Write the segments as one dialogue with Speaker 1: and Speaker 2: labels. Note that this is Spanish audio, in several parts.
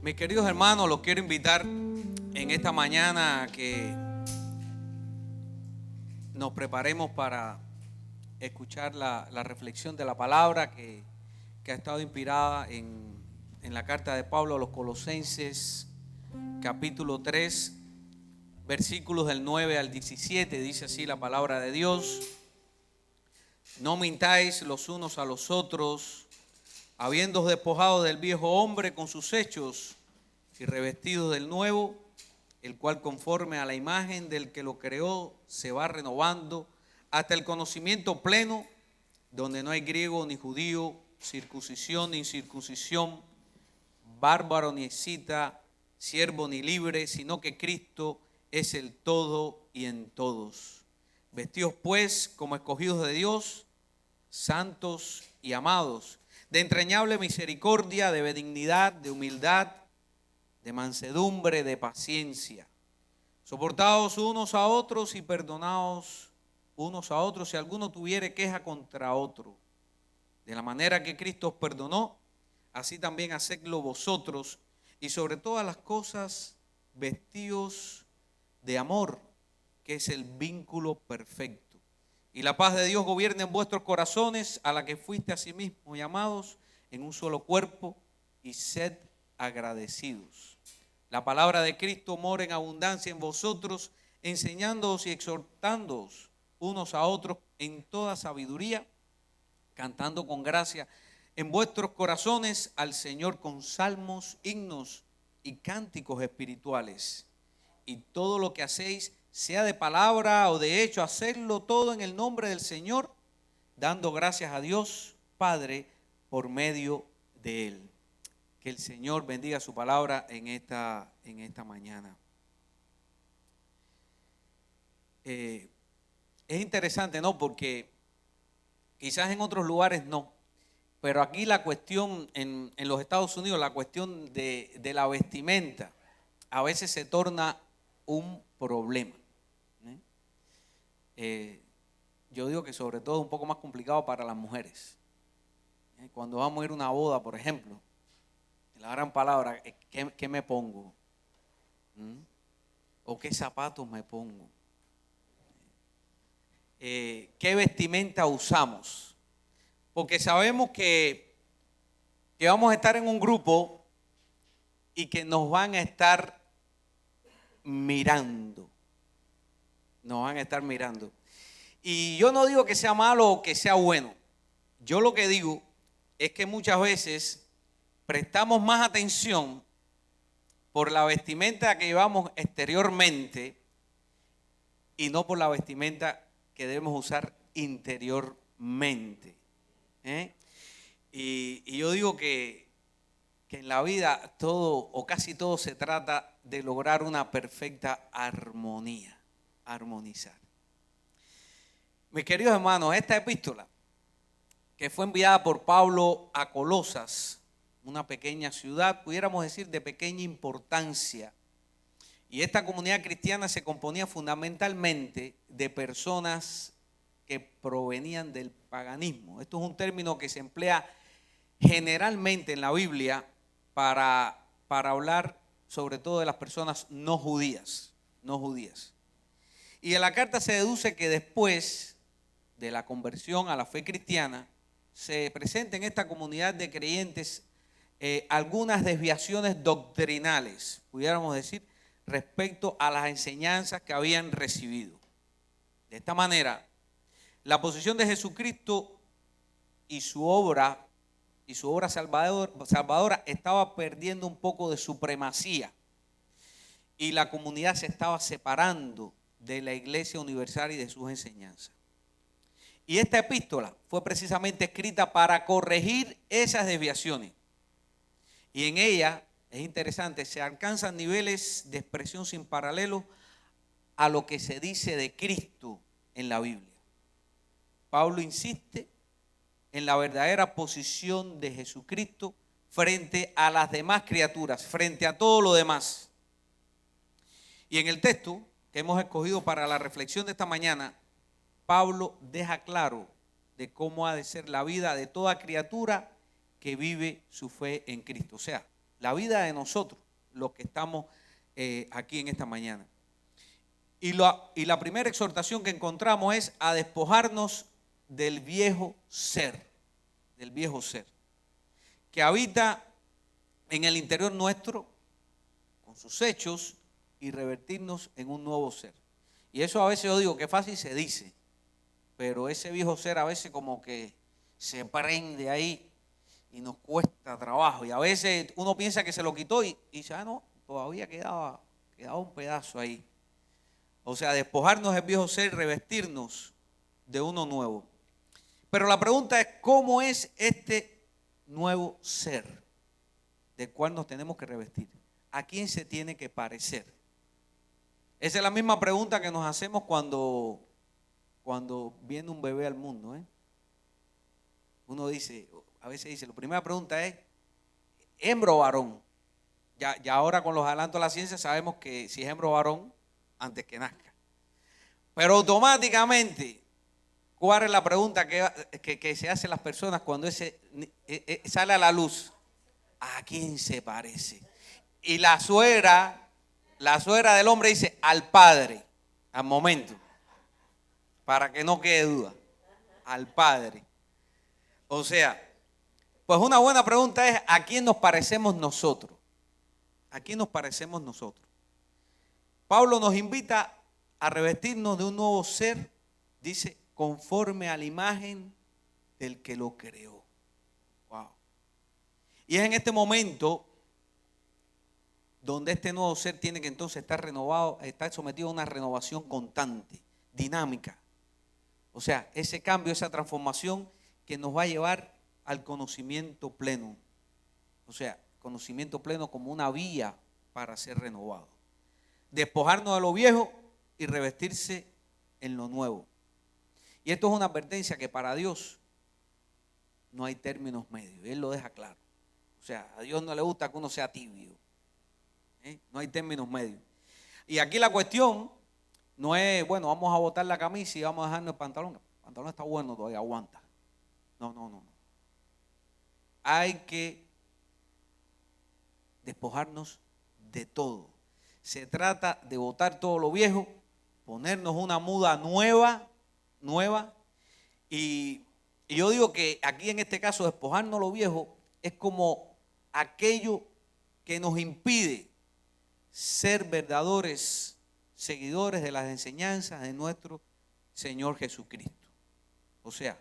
Speaker 1: Mis queridos hermanos, los quiero invitar en esta mañana a que nos preparemos para escuchar la reflexión de la palabra que ha estado inspirada en la carta de Pablo a los Colosenses, capítulo 3, versículos del 9 al 17. Dice así la palabra de Dios: no mintáis los unos a los otros, habiéndoos despojado del viejo hombre con sus hechos y revestidos del nuevo, el cual conforme a la imagen del que lo creó se va renovando hasta el conocimiento pleno, donde no hay griego ni judío, circuncisión ni incircuncisión, bárbaro ni escita, siervo ni libre, sino que Cristo es el todo y en todos. Vestidos pues como escogidos de Dios, santos y amados, de entrañable misericordia, de benignidad, de humildad, de mansedumbre, de paciencia, soportaos unos a otros y perdonaos unos a otros si alguno tuviere queja contra otro. De la manera que Cristo os perdonó, así también hacedlo vosotros, y sobre todas las cosas vestíos de amor, que es el vínculo perfecto. Y la paz de Dios gobierne en vuestros corazones, a la que fuiste asimismo llamados en un solo cuerpo, y sed agradecidos. La palabra de Cristo mora en abundancia en vosotros, enseñándoos y exhortándoos unos a otros en toda sabiduría, cantando con gracia en vuestros corazones al Señor con salmos, himnos y cánticos espirituales. Y todo lo que hacéis, sea de palabra o de hecho, hacedlo todo en el nombre del Señor, dando gracias a Dios Padre por medio de Él. Que el Señor bendiga su palabra en esta mañana. Es interesante, ¿no? Porque quizás en otros lugares no, pero aquí la cuestión en los Estados Unidos, la cuestión de la vestimenta, a veces se torna un problema. Yo digo que sobre todo es un poco más complicado para las mujeres. Cuando vamos a ir a una boda, por ejemplo, la gran palabra, ¿qué me pongo? ¿O qué zapatos me pongo? ¿Qué vestimenta usamos? Porque sabemos que vamos a estar en un grupo y que nos van a estar mirando. Nos van a estar mirando. Y yo no digo que sea malo o que sea bueno. Yo lo que digo es que muchas veces prestamos más atención por la vestimenta que llevamos exteriormente y no por la vestimenta que debemos usar interiormente. Y yo digo que en la vida todo o casi todo se trata de lograr una perfecta armonía, armonizar. Mis queridos hermanos, esta epístola que fue enviada por Pablo a Colosas, una pequeña ciudad, pudiéramos decir de pequeña importancia. Y esta comunidad cristiana se componía fundamentalmente de personas que provenían del paganismo. Esto es un término que se emplea generalmente en la Biblia para hablar sobre todo de las personas no judías. Y en la carta se deduce que después de la conversión a la fe cristiana, se presenta en esta comunidad de creyentes algunas desviaciones doctrinales, pudiéramos decir, respecto a las enseñanzas que habían recibido. De esta manera, la posición de Jesucristo y su obra salvadora estaba perdiendo un poco de supremacía y la comunidad se estaba separando de la Iglesia Universal y de sus enseñanzas. Y esta epístola fue precisamente escrita para corregir esas desviaciones. Y en ella, es interesante, se alcanzan niveles de expresión sin paralelo a lo que se dice de Cristo en la Biblia. Pablo insiste en la verdadera posición de Jesucristo frente a las demás criaturas, frente a todo lo demás. Y en el texto que hemos escogido para la reflexión de esta mañana, Pablo deja claro de cómo ha de ser la vida de toda criatura que vive su fe en Cristo. O sea, la vida de nosotros, los que estamos aquí en esta mañana. Y la primera exhortación que encontramos es a despojarnos del viejo ser, que habita en el interior nuestro, con sus hechos, y revertirnos en un nuevo ser. Y eso a veces yo digo que fácil se dice, pero ese viejo ser a veces como que se prende ahí y nos cuesta trabajo. Y a veces uno piensa que se lo quitó y dice, no, todavía quedaba un pedazo ahí. O sea, despojarnos del viejo ser, revestirnos de uno nuevo. Pero la pregunta es, ¿cómo es este nuevo ser del cual nos tenemos que revestir? ¿A quién se tiene que parecer? Esa es la misma pregunta que nos hacemos cuando viene un bebé al mundo. Uno dice, a veces dice, la primera pregunta es, ¿hembra o varón? Ya ahora con los adelantos de la ciencia sabemos que si es hembra o varón, antes que nazca. Pero automáticamente, ¿cuál es la pregunta que se hacen las personas cuando ese sale a la luz? ¿A quién se parece? Y la suegra del hombre dice, al padre, al momento, para que no quede duda, al padre. O sea, pues una buena pregunta es, ¿a quién nos parecemos nosotros? ¿A quién nos parecemos nosotros? Pablo nos invita a revestirnos de un nuevo ser, dice, conforme a la imagen del que lo creó. Wow. Y es en este momento donde este nuevo ser tiene que entonces estar renovado, estar sometido a una renovación constante, dinámica. O sea, ese cambio, esa transformación que nos va a llevar al conocimiento pleno. O sea, conocimiento pleno como una vía para ser renovado. Despojarnos de lo viejo y revestirse en lo nuevo. Y esto es una advertencia que para Dios no hay términos medios. Él lo deja claro. O sea, a Dios no le gusta que uno sea tibio. No hay términos medios. Y aquí la cuestión no es, bueno, vamos a botar la camisa y vamos a dejarnos el pantalón. El pantalón está bueno todavía, aguanta. No. Hay que despojarnos de todo. Se trata de botar todo lo viejo, ponernos una muda nueva. Y yo digo que aquí en este caso despojarnos lo viejo es como aquello que nos impide ser verdaderos seguidores de las enseñanzas de nuestro Señor Jesucristo. O sea,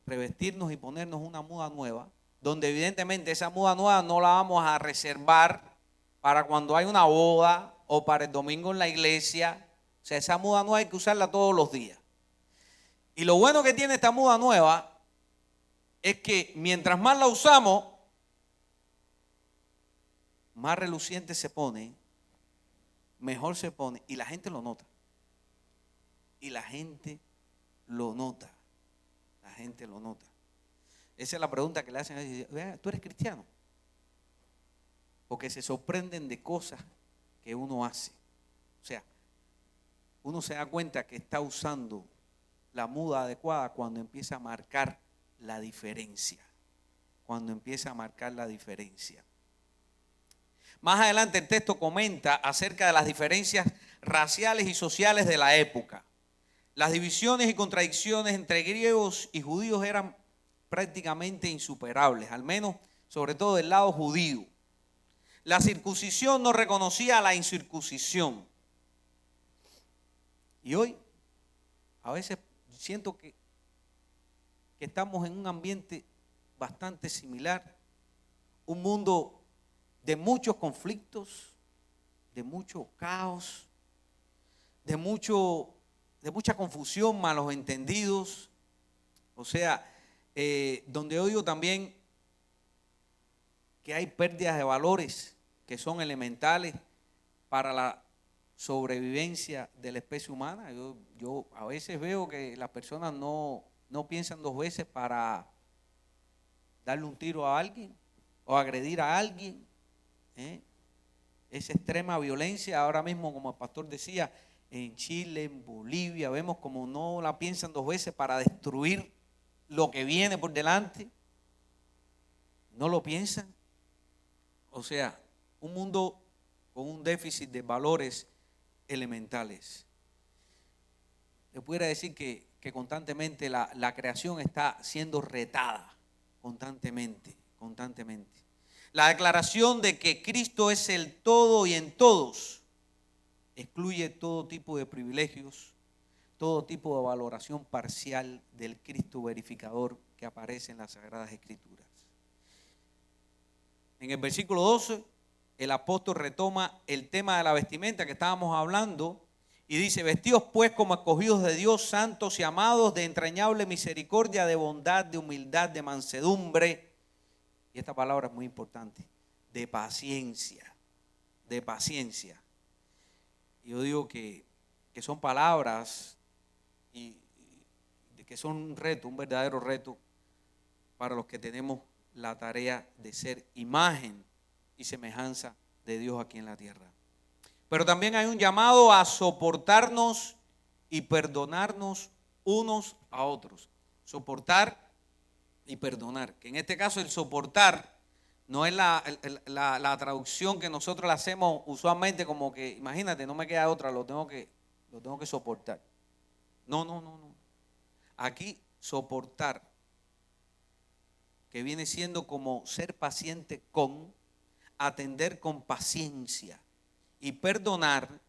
Speaker 1: revestirnos y ponernos una muda nueva, donde evidentemente esa muda nueva no la vamos a reservar para cuando hay una boda o para el domingo en la iglesia. O sea, esa muda nueva hay que usarla todos los días. Y lo bueno que tiene esta muda nueva es que mientras más la usamos, más reluciente se pone, mejor se pone y la gente lo nota. La gente lo nota. Esa es la pregunta que le hacen a ellos. ¿Tú eres cristiano? Porque se sorprenden de cosas que uno hace. O sea, uno se da cuenta que está usando la muda adecuada cuando empieza a marcar la diferencia. Más adelante el texto comenta acerca de las diferencias raciales y sociales de la época. Las divisiones y contradicciones entre griegos y judíos eran prácticamente insuperables, al menos sobre todo del lado judío. La circuncisión no reconocía a la incircuncisión. Y hoy, a veces siento que estamos en un ambiente bastante similar, un mundo de muchos conflictos, de mucho caos, de mucha confusión, malos entendidos. O sea, donde oigo también que hay pérdidas de valores que son elementales para la sobrevivencia de la especie humana. Yo a veces veo que las personas no piensan dos veces para darle un tiro a alguien o agredir a alguien. Esa extrema violencia ahora mismo, como el pastor decía, en Chile, en Bolivia, vemos como no la piensan dos veces para destruir lo que viene por delante. No lo piensan. O sea, un mundo con un déficit de valores elementales. Yo pudiera decir que constantemente la creación está siendo retada, constantemente. La declaración de que Cristo es el todo y en todos excluye todo tipo de privilegios, todo tipo de valoración parcial del Cristo verificador que aparece en las Sagradas Escrituras. En el versículo 12, el apóstol retoma el tema de la vestimenta que estábamos hablando y dice: vestidos pues como escogidos de Dios, santos y amados, de entrañable misericordia, de bondad, de humildad, de mansedumbre. Y esta palabra es muy importante: de paciencia. Yo digo que son palabras y que son un reto, un verdadero reto para los que tenemos la tarea de ser imagen y semejanza de Dios aquí en la tierra. Pero también hay un llamado a soportarnos y perdonarnos unos a otros. Soportar y perdonar. Que en este caso el soportar no es la traducción que nosotros la hacemos usualmente, como que, imagínate, no me queda otra, lo tengo que soportar. No. Aquí soportar, que viene siendo como ser paciente con, atender con paciencia, y perdonar,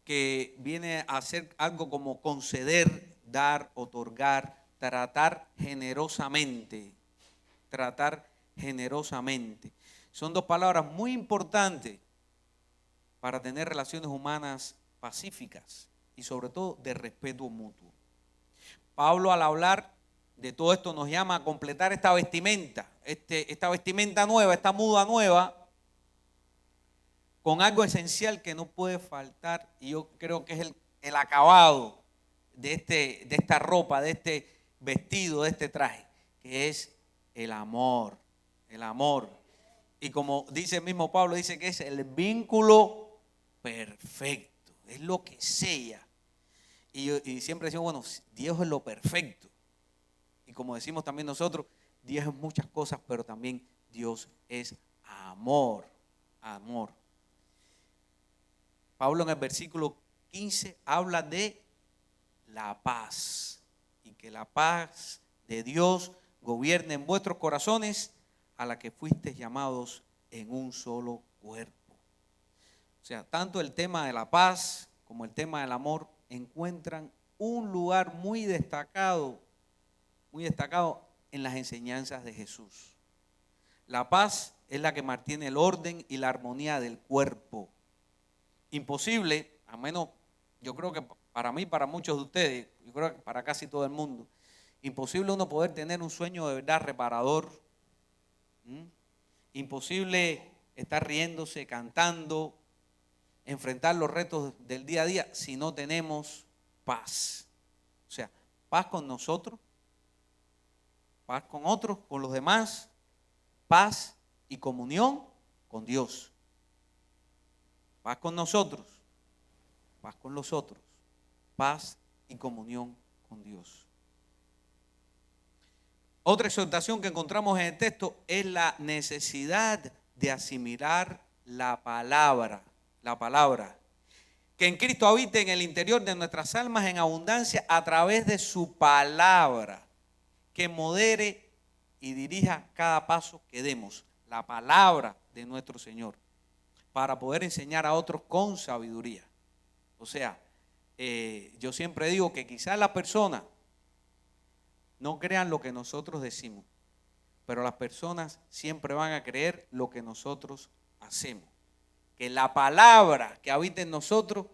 Speaker 1: que viene a ser algo como conceder, dar, otorgar, tratar generosamente. Son dos palabras muy importantes para tener relaciones humanas pacíficas y sobre todo de respeto mutuo. Pablo, al hablar de todo esto, nos llama a completar esta vestimenta, esta vestimenta nueva, esta muda nueva, con algo esencial que no puede faltar, y yo creo que es el acabado de esta ropa, de este vestido, de este traje, que es el amor. Y como dice el mismo Pablo, dice que es el vínculo perfecto, es lo que sella. Y siempre decimos, bueno, Dios es lo perfecto. Y como decimos también nosotros, Dios es muchas cosas, pero también Dios es amor. Pablo en el versículo 15 habla de la paz, y que la paz de Dios gobierne en vuestros corazones, a la que fuisteis llamados en un solo cuerpo. O sea, tanto el tema de la paz como el tema del amor encuentran un lugar muy destacado en las enseñanzas de Jesús. La paz es la que mantiene el orden y la armonía del cuerpo. Imposible, al menos yo creo que para mí, para muchos de ustedes, yo creo que para casi todo el mundo, imposible uno poder tener un sueño de verdad reparador. Imposible estar riéndose, cantando, enfrentar los retos del día a día si no tenemos paz. O sea, paz con nosotros, paz con otros, con los demás, paz y comunión con Dios. Paz con nosotros, paz con los otros, paz y comunión con Dios. Otra exhortación que encontramos en el texto es la necesidad de asimilar la palabra, que en Cristo habite en el interior de nuestras almas en abundancia a través de su palabra, que modere y dirija cada paso que demos, la palabra de nuestro Señor, para poder enseñar a otros con sabiduría. O sea, yo siempre digo que quizás las personas no crean lo que nosotros decimos, pero las personas siempre van a creer lo que nosotros hacemos. Que la palabra que habita en nosotros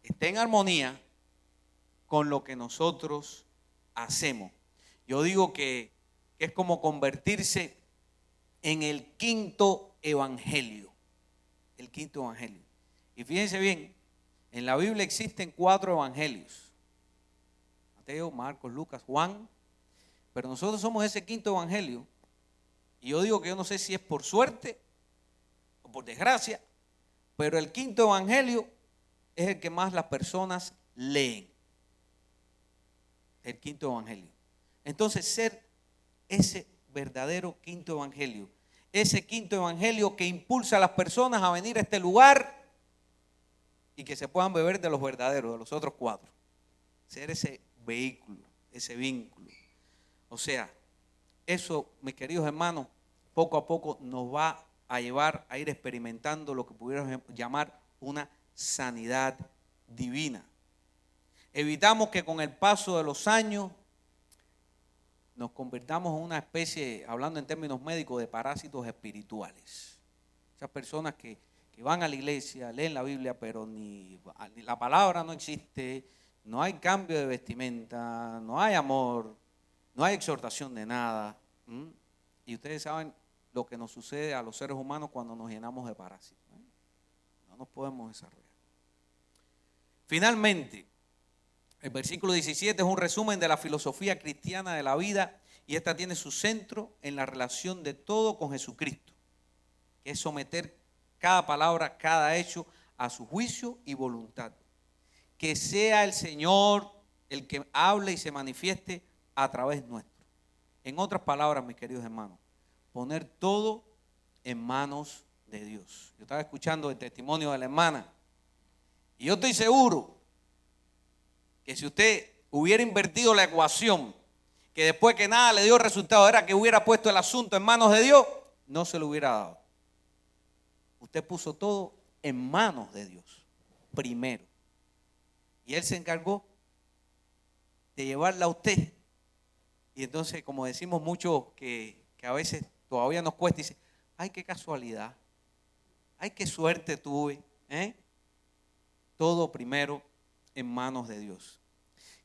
Speaker 1: esté en armonía con lo que nosotros hacemos. Yo digo que es como convertirse en el quinto evangelio. El quinto evangelio. Y fíjense bien, en la Biblia existen 4 evangelios: Mateo, Marcos, Lucas, Juan. Pero nosotros somos ese quinto evangelio. Y yo digo que yo no sé si es por suerte o por desgracia, pero el quinto evangelio es el que más las personas leen. El quinto evangelio. Entonces, ser ese verdadero quinto evangelio ese quinto evangelio que impulsa a las personas a venir a este lugar y que se puedan beber de los verdaderos, de los otros cuatro. Ser ese vehículo, ese vínculo. O sea, eso, mis queridos hermanos, poco a poco nos va a llevar a ir experimentando lo que pudiéramos llamar una sanidad divina. Evitamos que con el paso de los años nos convirtamos en una especie, hablando en términos médicos, de parásitos espirituales. Esas personas que van a la iglesia, leen la Biblia, pero ni la palabra no existe, no hay cambio de vestimenta, no hay amor, no hay exhortación de nada. Y ustedes saben lo que nos sucede a los seres humanos cuando nos llenamos de parásitos. No nos podemos desarrollar. Finalmente, el versículo 17 es un resumen de la filosofía cristiana de la vida y esta tiene su centro en la relación de todo con Jesucristo, que es someter cada palabra, cada hecho a su juicio y voluntad. Que sea el Señor el que hable y se manifieste a través nuestro. En otras palabras, mis queridos hermanos, poner todo en manos de Dios. Yo estaba escuchando el testimonio de la hermana y yo estoy seguro que si usted hubiera invertido la ecuación, que después que nada le dio resultado era que hubiera puesto el asunto en manos de Dios, no se lo hubiera dado. Usted puso todo en manos de Dios primero. Y Él se encargó de llevarla a usted. Y entonces, como decimos mucho, que a veces todavía nos cuesta, dice, ay, qué casualidad, ay, qué suerte tuve. Todo primero en manos de Dios.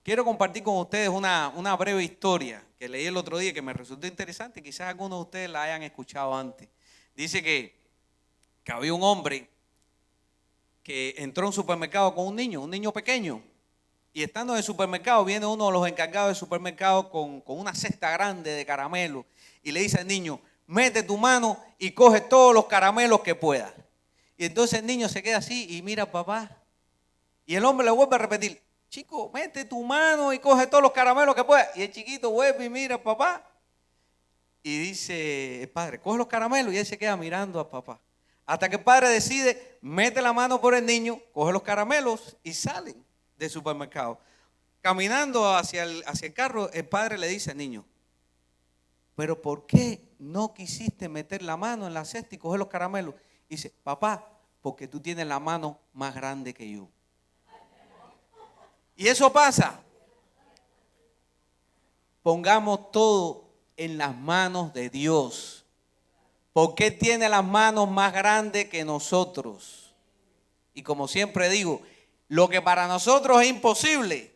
Speaker 1: Quiero compartir con ustedes una breve historia que leí el otro día que me resultó interesante. Quizás algunos de ustedes la hayan escuchado antes. Dice que había un hombre que entró a un supermercado con un niño pequeño. Y estando en el supermercado, viene uno de los encargados del supermercado con una cesta grande de caramelos y le dice al niño, mete tu mano y coge todos los caramelos que puedas. Y entonces el niño se queda así y mira a papá. Y el hombre le vuelve a repetir, chico, mete tu mano y coge todos los caramelos que puedas. Y el chiquito vuelve y mira a papá. Y dice el padre, coge los caramelos, y él se queda mirando a papá. Hasta que el padre decide, mete la mano por el niño, coge los caramelos y salen del supermercado. Caminando hacia el carro, el padre le dice al niño, pero ¿por qué no quisiste meter la mano en la cesta y coger los caramelos? Y dice, papá, porque tú tienes la mano más grande que yo. Y eso pasa. Pongamos todo en las manos de Dios. Porque Él tiene las manos más grandes que nosotros. Y como siempre digo, lo que para nosotros es imposible,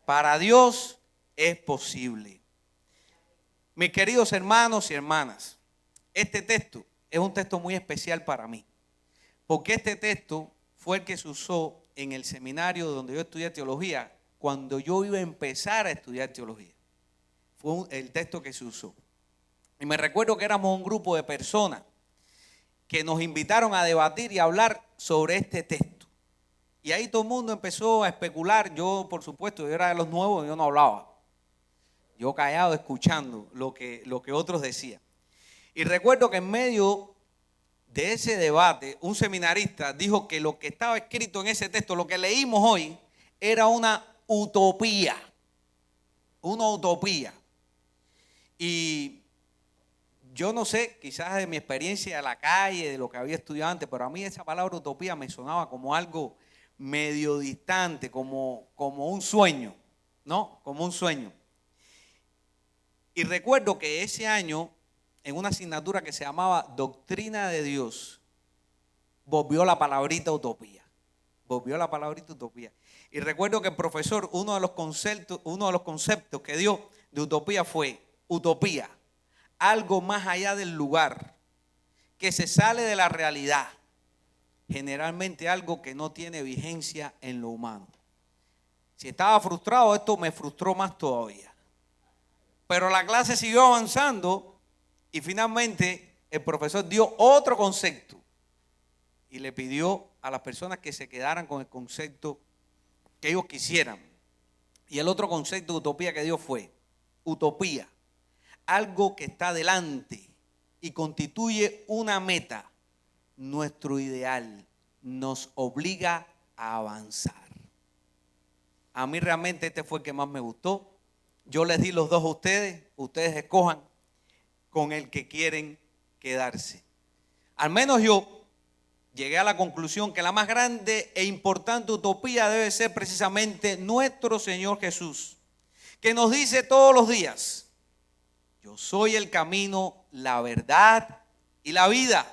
Speaker 1: para Dios es posible. Mis queridos hermanos y hermanas, este texto es un texto muy especial para mí. Porque este texto fue el que se usó en el seminario donde yo estudié teología, cuando yo iba a empezar a estudiar teología. Fue el texto que se usó. Y me recuerdo que éramos un grupo de personas que nos invitaron a debatir y a hablar sobre este texto. Y ahí todo el mundo empezó a especular. Yo, por supuesto, yo era de los nuevos, yo no hablaba. Yo callado escuchando lo que otros decían. Y recuerdo que en medio de ese debate, un seminarista dijo que lo que estaba escrito en ese texto, lo que leímos hoy, era una utopía. Una utopía. Y yo no sé, quizás de mi experiencia de la calle, de lo que había estudiado antes, pero a mí esa palabra utopía me sonaba como algo medio distante, como un sueño, ¿no? Como un sueño. Y recuerdo que ese año, en una asignatura que se llamaba Doctrina de Dios, volvió la palabrita utopía. Volvió la palabrita utopía. Y recuerdo que el profesor, uno de los conceptos que dio de utopía fue utopía, algo más allá del lugar, que se sale de la realidad, generalmente algo que no tiene vigencia en lo humano. Si estaba frustrado, esto me frustró más todavía. Pero la clase siguió avanzando y finalmente el profesor dio otro concepto y le pidió a las personas que se quedaran con el concepto que ellos quisieran. Y el otro concepto de utopía que dio fue utopía, algo que está delante, y constituye una meta, nuestro ideal, nos obliga a avanzar. A mí realmente este fue el que más me gustó. Yo les di los dos a ustedes. Ustedes escojan con el que quieren quedarse. Al menos yo llegué a la conclusión que la más grande e importante utopía debe ser precisamente nuestro Señor Jesús, que nos dice todos los días: yo soy el camino, la verdad y la vida.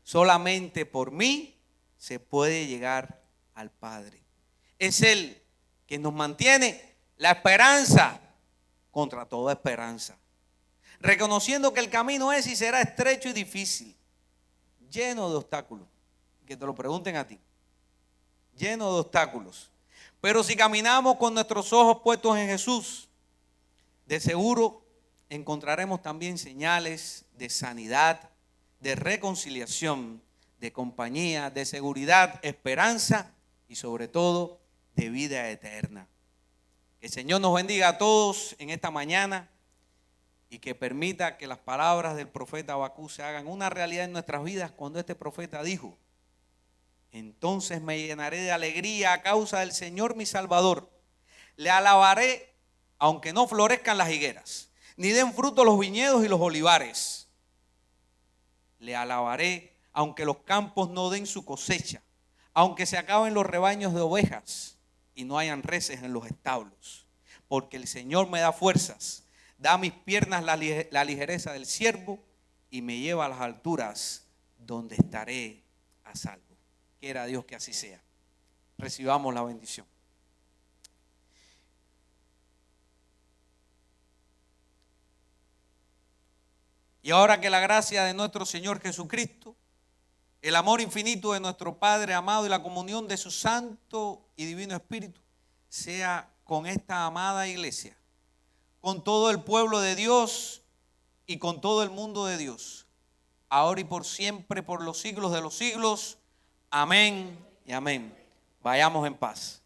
Speaker 1: Solamente por mí se puede llegar al Padre. Es Él que nos mantiene la esperanza contra toda esperanza, reconociendo que el camino es y será estrecho y difícil, lleno de obstáculos. Que te lo pregunten a ti. Lleno de obstáculos. Pero si caminamos con nuestros ojos puestos en Jesús, de seguro encontraremos también señales de sanidad, de reconciliación, de compañía, de seguridad, esperanza y sobre todo de vida eterna. Que el Señor nos bendiga a todos en esta mañana y que permita que las palabras del profeta Habacuc se hagan una realidad en nuestras vidas, cuando este profeta dijo: entonces me llenaré de alegría a causa del Señor mi Salvador. Le alabaré aunque no florezcan las higueras, ni den fruto los viñedos y los olivares. Le alabaré aunque los campos no den su cosecha, aunque se acaben los rebaños de ovejas y no hayan reses en los establos. Porque el Señor me da fuerzas, da a mis piernas la ligereza del siervo y me lleva a las alturas donde estaré a salvo. Quiera Dios que así sea. Recibamos la bendición. Y ahora que la gracia de nuestro Señor Jesucristo, el amor infinito de nuestro Padre amado y la comunión de su Santo y Divino Espíritu sea con esta amada iglesia, con todo el pueblo de Dios y con todo el mundo de Dios, ahora y por siempre, por los siglos de los siglos. Amén y amén. Vayamos en paz.